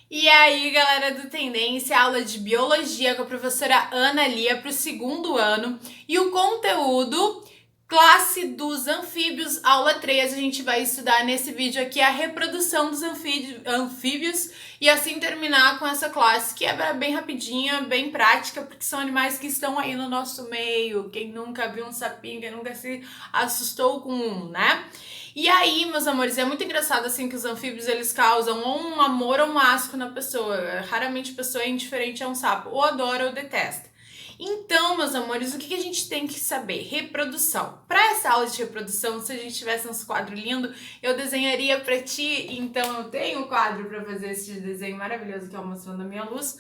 E aí, galera do Tendência, aula de Biologia com a professora Ana Lia para o segundo ano. E o conteúdo, classe dos anfíbios, aula 3, a gente vai estudar nesse vídeo aqui a reprodução dos anfíbios e assim terminar com essa classe, que é bem rapidinha, bem prática, porque são animais que estão aí no nosso meio. Quem nunca viu um sapinho, quem nunca se assustou com um, né? E aí, meus amores, é muito engraçado assim que os anfíbios eles causam ou um amor ou um asco na pessoa. Raramente a pessoa é indiferente a um sapo, ou adora ou detesta. Então, meus amores, o que a gente tem que saber? Reprodução. Para essa aula de reprodução, se a gente tivesse uns quadros lindos, eu desenharia para ti. Então, eu tenho um quadro para fazer esse desenho maravilhoso que é o Mostrando a Minha Luz.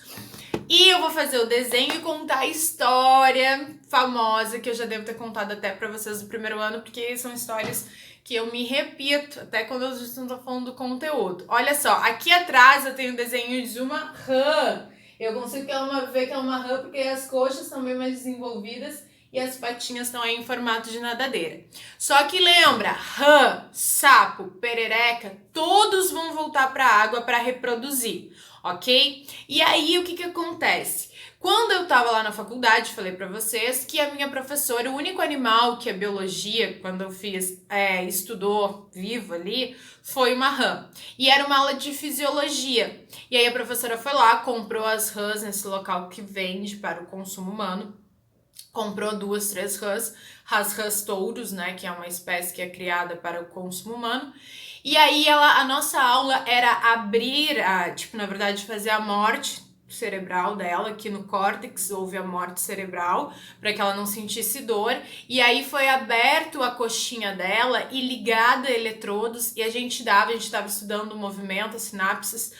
E eu vou fazer o desenho e contar a história famosa que eu já devo ter contado até para vocês do primeiro ano, porque são histórias que eu me repito até quando eu não tô falando do conteúdo. Olha só, aqui atrás eu tenho o desenho de uma rã. Eu consigo ver que é uma rã porque as coxas estão bem mais desenvolvidas e as patinhas estão aí em formato de nadadeira. Só que lembra, rã, sapo, perereca, todos vão voltar para a água para reproduzir, ok? E aí o que acontece? Quando eu tava lá na faculdade, falei pra vocês que a minha professora, o único animal que a biologia, quando eu fiz, estudou vivo ali, foi uma rã. E era uma aula de fisiologia. E aí a professora foi lá, comprou as rãs nesse local que vende para o consumo humano. Comprou 2, 3 rãs, as rãs touros, né, que é uma espécie que é criada para o consumo humano. E aí a nossa aula era abrir, na verdade, fazer a morte cerebral dela, aqui no córtex houve a morte cerebral, para que ela não sentisse dor, e aí foi aberto a coxinha dela e ligado a eletrodos, e a gente estava estudando o movimento, as sinapses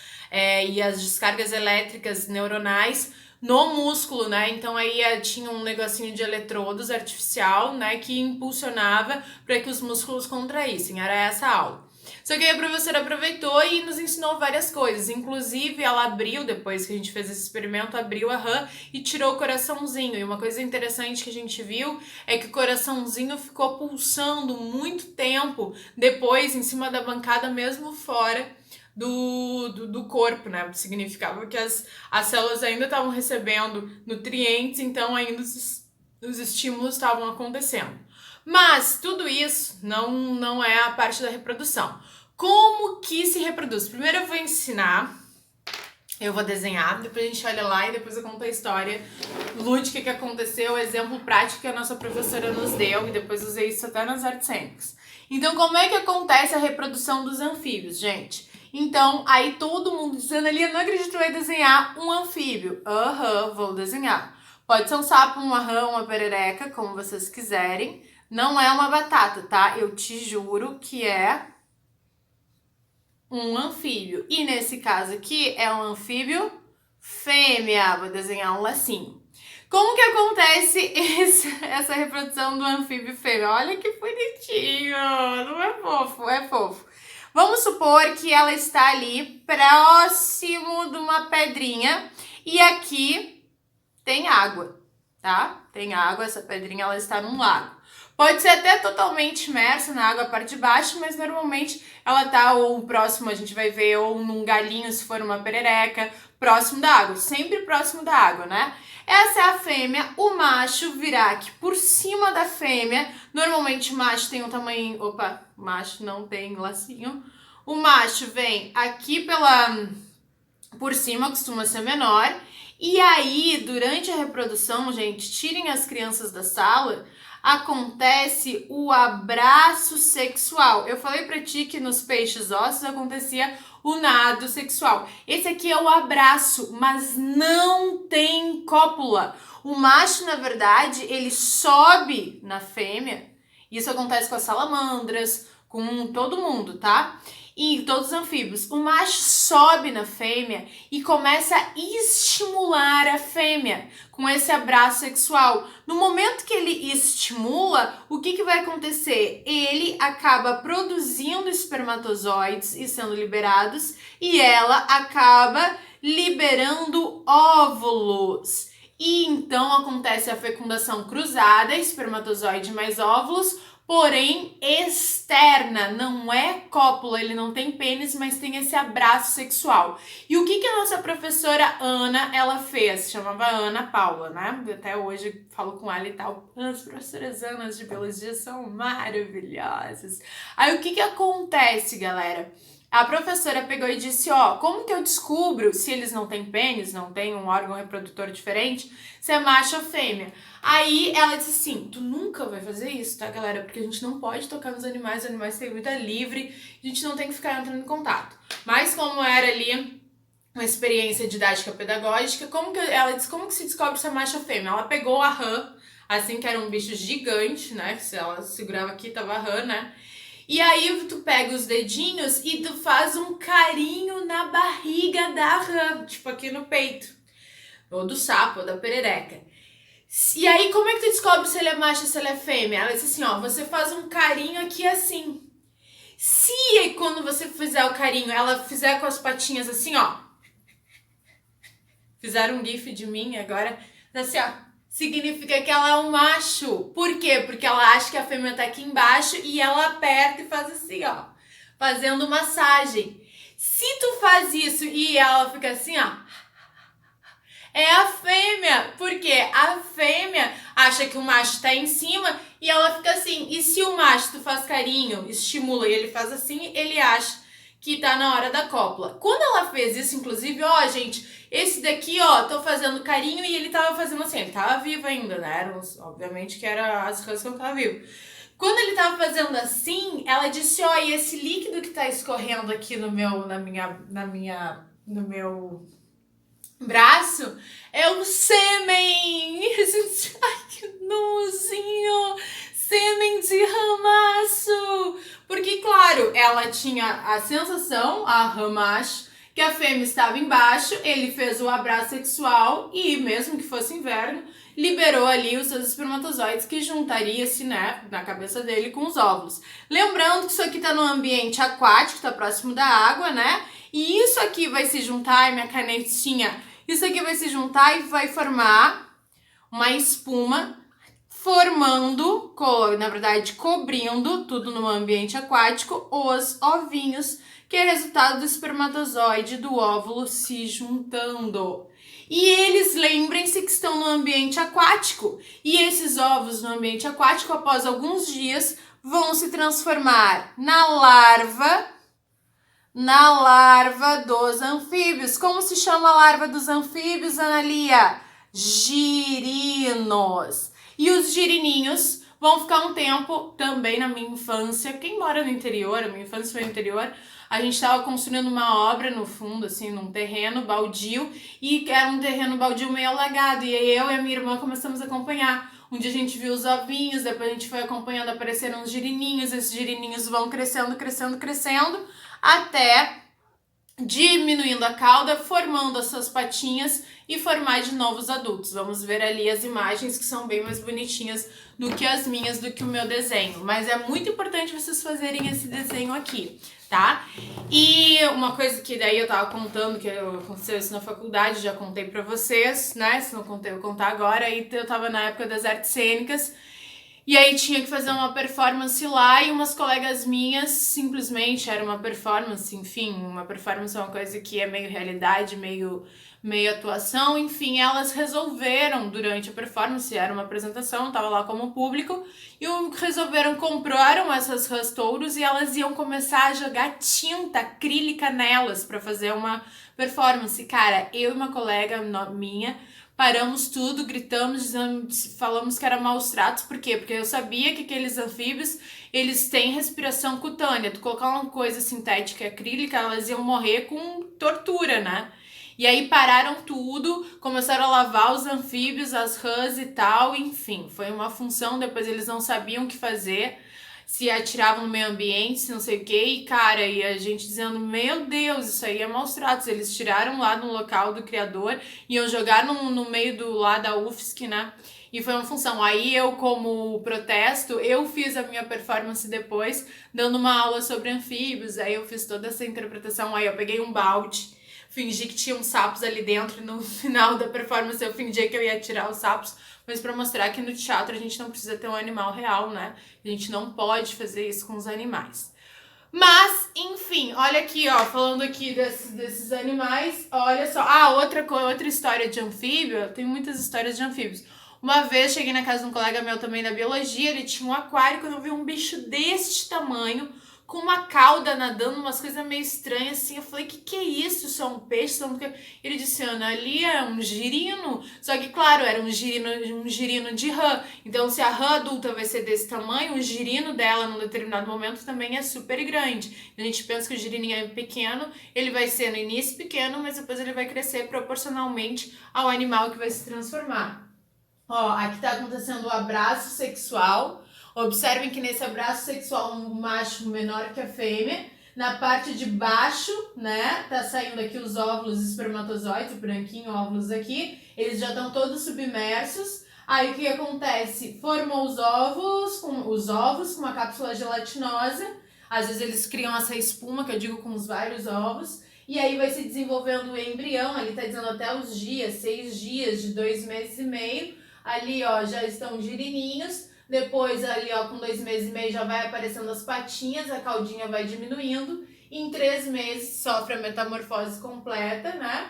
e as descargas elétricas neuronais no músculo, né? Então aí tinha um negocinho de eletrodos artificial, né, que impulsionava para que os músculos contraíssem. Era essa a aula. Só que aí a professora aproveitou e nos ensinou várias coisas. Inclusive, ela abriu, depois que a gente fez esse experimento, abriu a rã e tirou o coraçãozinho. E uma coisa interessante que a gente viu é que o coraçãozinho ficou pulsando muito tempo depois em cima da bancada, mesmo fora do corpo, né? Significava que as células ainda estavam recebendo nutrientes, então ainda os estímulos estavam acontecendo. Mas tudo isso não é a parte da reprodução. Como que se reproduz? Primeiro eu vou ensinar, eu vou desenhar, depois a gente olha lá e depois eu conto a história lúdica que aconteceu, o exemplo prático que a nossa professora nos deu, e depois usei isso até nas artes cênicas. Então, como é que acontece a reprodução dos anfíbios, gente? Então, aí todo mundo dizendo ali, eu não acredito que vai desenhar um anfíbio. Vou desenhar. Pode ser um sapo, uma rã, uma perereca, como vocês quiserem. Não é uma batata, tá? Eu te juro que é um anfíbio. E nesse caso aqui é um anfíbio fêmea. Vou desenhar um lacinho. Como que acontece essa reprodução do anfíbio fêmea? Olha que bonitinho! Não é fofo? É fofo. Vamos supor que ela está ali próximo de uma pedrinha e aqui tem água, tá? Tem água, essa pedrinha ela está num lago. Pode ser até totalmente imersa na água a parte de baixo, mas normalmente ela tá ou próximo, a gente vai ver, ou num galinho se for uma perereca, próximo da água, sempre próximo da água, né? Essa é a fêmea, o macho virá aqui por cima da fêmea, normalmente o macho tem um tamanho, o macho não tem lacinho, o macho vem aqui por cima, costuma ser menor, e aí durante a reprodução, gente, tirem as crianças da sala, acontece o abraço sexual. Eu falei pra ti que nos peixes ósseos acontecia o nado sexual. Esse aqui é o abraço, mas não tem cópula. O macho, na verdade, ele sobe na fêmea. Isso acontece com as salamandras, com todo mundo, tá? E todos os anfíbios. O macho sobe na fêmea e começa a estimular a fêmea com esse abraço sexual. No momento que ele estimula, o que vai acontecer? Ele acaba produzindo espermatozoides e sendo liberados, e ela acaba liberando óvulos. E então acontece a fecundação cruzada, espermatozoide mais óvulos, porém externa, não é cópula, ele não tem pênis, mas tem esse abraço sexual. E o que a nossa professora Ana, ela fez? Chamava Ana Paula, né? Até hoje falo com ela e tal. As professoras Anas de biologia são maravilhosas. Aí o que acontece, galera? A professora pegou e disse, ó, como que eu descubro se eles não têm pênis, não têm um órgão reprodutor diferente, se é macho ou fêmea? Aí ela disse assim, tu nunca vai fazer isso, tá, galera? Porque a gente não pode tocar nos animais, os animais têm vida livre, a gente não tem que ficar entrando em contato. Mas como era ali uma experiência didática pedagógica, ela disse, como que se descobre se é macho ou fêmea? Ela pegou a rã, assim, que era um bicho gigante, né, que se ela segurava aqui, tava a rã, né? E aí tu pega os dedinhos e tu faz um carinho na barriga da rã, tipo aqui no peito. Ou do sapo, ou da perereca. E aí como é que tu descobre se ele é macho ou se ele é fêmea? Ela disse assim, ó, você faz um carinho aqui assim. Se aí quando você fizer o carinho, ela fizer com as patinhas assim, ó. Fizeram um gif de mim agora, assim, ó. Significa que ela é um macho. Por quê? Porque ela acha que a fêmea tá aqui embaixo e ela aperta e faz assim, ó. Fazendo massagem. Se tu faz isso e ela fica assim, ó. É a fêmea. Por quê? A fêmea acha que o macho tá em cima e ela fica assim. E se o macho tu faz carinho, estimula e ele faz assim, ele acha que tá na hora da cópula. Quando ela fez isso, inclusive, ó, gente, esse daqui, ó, tô fazendo carinho e ele tava fazendo assim, ele tava vivo ainda, né? Obviamente que era as coisas que eu tava vivo. Quando ele tava fazendo assim, ela disse, ó, e esse líquido que tá escorrendo aqui no meu braço é o sêmen. Ai, que nozinho! Sêmen de ramaço! Porque, claro, ela tinha a sensação, a ramacho, que a fêmea estava embaixo, ele fez o abraço sexual e, mesmo que fosse inverno, liberou ali os seus espermatozoides que juntaria-se, né, na cabeça dele com os óvulos. Lembrando que isso aqui tá no ambiente aquático, tá próximo da água, né? E isso aqui vai se juntar, minha canetinha, isso aqui vai se juntar e vai formar uma espuma, formando, na verdade, cobrindo tudo no ambiente aquático, os ovinhos, que é resultado do espermatozoide do óvulo se juntando. E eles, lembrem-se que estão no ambiente aquático. E esses ovos no ambiente aquático, após alguns dias, vão se transformar na larva dos anfíbios. Como se chama a larva dos anfíbios, Analia? Girinos. E os girininhos vão ficar um tempo também na minha infância. Quem mora no interior, a minha infância foi no interior, a gente estava construindo uma obra no fundo, assim, num terreno baldio, e era um terreno baldio meio alagado, e aí eu e a minha irmã começamos a acompanhar. Um dia a gente viu os ovinhos, depois a gente foi acompanhando, apareceram os girininhos, esses girininhos vão crescendo, até diminuindo a cauda, formando as suas patinhas e formar de novos adultos. Vamos ver ali as imagens que são bem mais bonitinhas do que as minhas, do que o meu desenho. Mas é muito importante vocês fazerem esse desenho aqui, tá? E uma coisa que daí eu tava contando, que aconteceu isso na faculdade, já contei pra vocês, né? Se não contei, eu vou contar agora. Aí eu tava na época das artes cênicas, e aí tinha que fazer uma performance lá e umas colegas minhas, simplesmente, era uma performance, enfim, uma performance é uma coisa que é meio realidade, meio atuação, enfim, elas resolveram durante a performance, era uma apresentação, tava lá como público, e compraram essas rastouros e elas iam começar a jogar tinta acrílica nelas para fazer uma performance. Cara, eu e uma colega minha paramos tudo, gritamos, falamos que era maus tratos. Por quê? Porque eu sabia que aqueles anfíbios, eles têm respiração cutânea. Tu colocar uma coisa sintética acrílica, elas iam morrer com tortura, né? E aí pararam tudo, começaram a lavar os anfíbios, as rãs e tal, enfim. Foi uma função, depois eles não sabiam o que fazer, se atiravam no meio ambiente, se não sei o que, e cara, e a gente dizendo, meu Deus, isso aí é maus tratos. Eles tiraram lá no local do criador, iam jogar no meio lá da UFSC, né? E foi uma função. Aí eu, como protesto, eu fiz a minha performance depois, dando uma aula sobre anfíbios, aí eu fiz toda essa interpretação, aí eu peguei um balde, fingi que tinha uns sapos ali dentro, e no final da performance eu fingi que eu ia tirar os sapos, mas para mostrar que no teatro a gente não precisa ter um animal real, né? A gente não pode fazer isso com os animais. Mas, enfim, olha aqui, ó, falando aqui desses animais, olha só. Ah, outra história de anfíbio, eu tenho muitas histórias de anfíbios. Uma vez cheguei na casa de um colega meu também da biologia, ele tinha um aquário, quando eu vi um bicho deste tamanho, com uma cauda nadando, umas coisas meio estranhas assim. Eu falei, que é isso? Isso é um peixe? Isso é um... Ele disse, Ana, ali é um girino. Só que, claro, era um girino de rã. Então, se a rã adulta vai ser desse tamanho, o girino dela, num determinado momento, também é super grande. A gente pensa que o girininho é pequeno, ele vai ser no início pequeno, mas depois ele vai crescer proporcionalmente ao animal que vai se transformar. Ó, aqui tá acontecendo o abraço sexual. Observem que nesse abraço sexual um macho menor que a fêmea. Na parte de baixo, né, tá saindo aqui os óvulos espermatozoides, o branquinho, óvulos aqui. Eles já estão todos submersos. Aí o que acontece? Formam os ovos com uma cápsula gelatinosa. Às vezes eles criam essa espuma, que eu digo com os vários ovos. E aí vai se desenvolvendo o embrião, ali tá dizendo até os dias, 6 dias, de 2 meses e meio. Ali, ó, já estão girininhos. Depois, ali, ó, com 2 meses e meio já vai aparecendo as patinhas, a caudinha vai diminuindo. Em 3 meses sofre a metamorfose completa, né?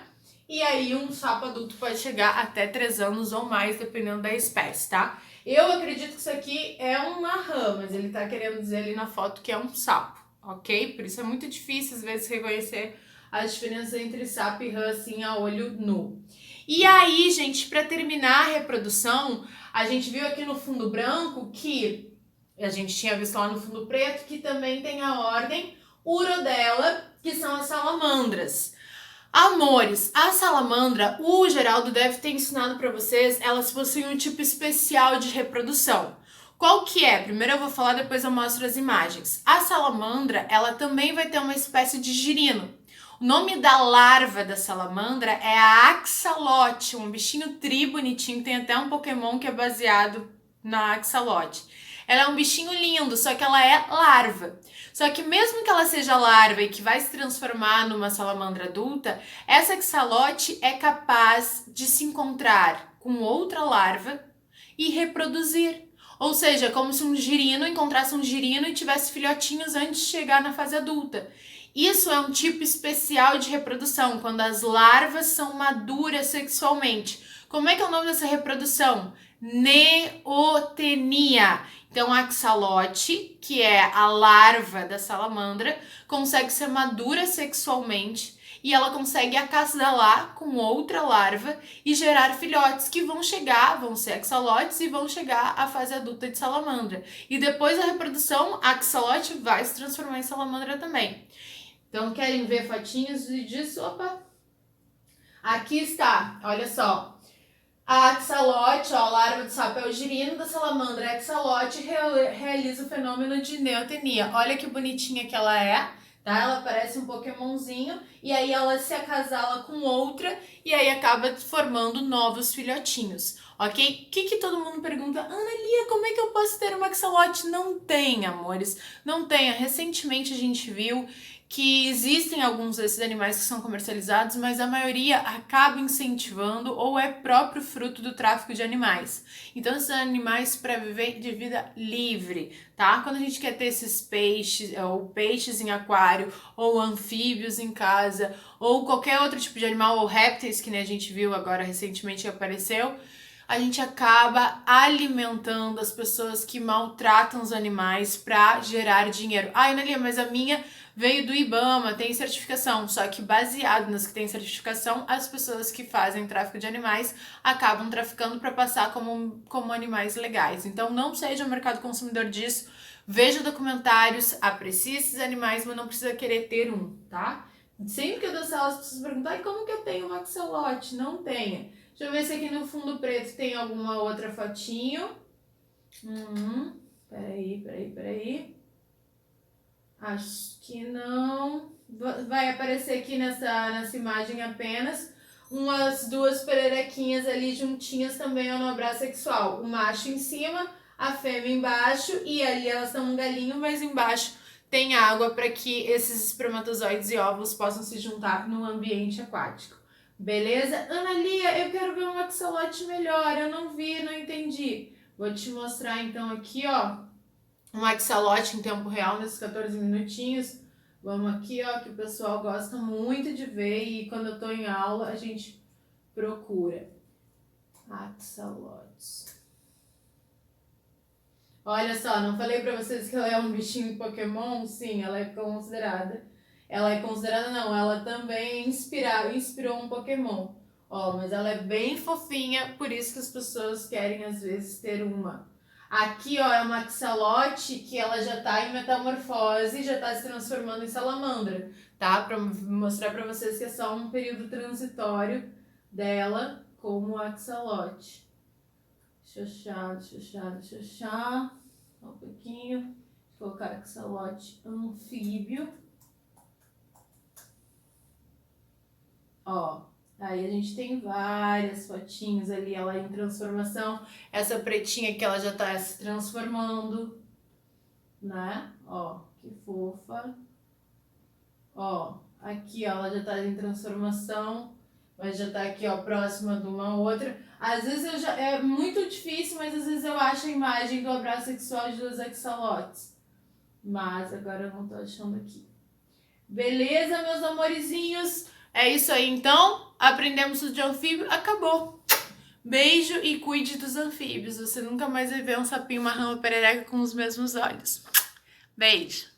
E aí um sapo adulto pode chegar até 3 anos ou mais, dependendo da espécie, tá? Eu acredito que isso aqui é uma rã, mas ele tá querendo dizer ali na foto que é um sapo, ok? Por isso é muito difícil, às vezes, reconhecer as diferenças entre sapo e rã, assim, a olho nu. E aí, gente, para terminar a reprodução, a gente viu aqui no fundo branco que a gente tinha visto lá no fundo preto que também tem a ordem Urodela, que são as salamandras. Amores, a salamandra, o Geraldo deve ter ensinado para vocês, elas possuem um tipo especial de reprodução. Qual que é? Primeiro eu vou falar, depois eu mostro as imagens. A salamandra, ela também vai ter uma espécie de girino. O nome da larva da salamandra é a axolote, um bichinho tri bonitinho, tem até um Pokémon que é baseado na axolote. Ela é um bichinho lindo, só que ela é larva. Só que mesmo que ela seja larva e que vai se transformar numa salamandra adulta, essa axolote é capaz de se encontrar com outra larva e reproduzir. Ou seja, como se um girino encontrasse um girino e tivesse filhotinhos antes de chegar na fase adulta. Isso é um tipo especial de reprodução, quando as larvas são maduras sexualmente. Como é que é o nome dessa reprodução? Neotenia. Então, a axolote, que é a larva da salamandra, consegue ser madura sexualmente e ela consegue acasalar com outra larva e gerar filhotes que vão ser axolotes e vão chegar à fase adulta de salamandra. E depois da reprodução, a axolote vai se transformar em salamandra também. Então, querem ver fotinhos disso? Opa! Aqui está, olha só. A axolote, ó, a larva do sapo é o girino, da salamandra a axolote realiza o fenômeno de neotenia. Olha que bonitinha que ela é, tá? Ela parece um Pokémonzinho e aí ela se acasala com outra e aí acaba formando novos filhotinhos, ok? O que todo mundo pergunta? Ana Lia, como é que eu posso ter uma axolote? Não tem, amores, não tem. Recentemente a gente viu que existem alguns desses animais que são comercializados, mas a maioria acaba incentivando ou é próprio fruto do tráfico de animais. Então, esses animais para viver de vida livre, tá? Quando a gente quer ter esses peixes, ou peixes em aquário, ou anfíbios em casa, ou qualquer outro tipo de animal, ou répteis, que nem a gente viu agora recentemente que apareceu, a gente acaba alimentando as pessoas que maltratam os animais para gerar dinheiro. Ai, Ana Lia, mas a minha veio do IBAMA, tem certificação, só que baseado nas que tem certificação, as pessoas que fazem tráfico de animais acabam traficando para passar como animais legais. Então não seja um mercado consumidor disso, veja documentários, aprecie esses animais, mas não precisa querer ter um, tá? Sempre que eu dou aula, as pessoas perguntam, como que eu tenho um axolote? Não tenha. Deixa eu ver se aqui no fundo preto tem alguma outra fotinho. Peraí. Acho que não. Vai aparecer aqui nessa imagem apenas umas 2 pererequinhas ali juntinhas também no abraço sexual. O macho em cima, a fêmea embaixo e ali elas estão um galinho, mas embaixo tem água para que esses espermatozoides e óvulos possam se juntar no ambiente aquático. Beleza? Ana Lia, eu quero ver um axolote melhor, eu não vi, não entendi. Vou te mostrar então aqui, ó, um axolote em tempo real nesses 14 minutinhos. Vamos aqui, ó, que o pessoal gosta muito de ver e quando eu tô em aula a gente procura. Axolotes. Olha só, não falei pra vocês que ela é um bichinho Pokémon? Sim, ela é considerada. Ela é considerada não, ela também inspirou um Pokémon. Ó, mas ela é bem fofinha, por isso que as pessoas querem às vezes ter uma. Aqui, ó, é uma axolote que ela já tá em metamorfose, já tá se transformando em salamandra, tá? Pra mostrar pra vocês que é só um período transitório dela como axolote. Deixa eu achar. Só um pouquinho. Vou colocar axolote anfíbio. Ó, aí a gente tem várias fotinhas ali, ela em transformação. Essa pretinha que ela já tá se transformando, né? Ó, que fofa. Ó, aqui ó, ela já tá em transformação, mas já tá aqui ó, próxima de uma outra. Às vezes é muito difícil, mas às vezes eu acho a imagem do abraço sexual de duas axolotes. Mas agora eu não tô achando aqui. Beleza, meus amorizinhos? É isso aí então. Aprendemos tudo de anfíbio. Acabou. Beijo e cuide dos anfíbios. Você nunca mais vai ver um sapinho marrão ou perereca com os mesmos olhos. Beijo.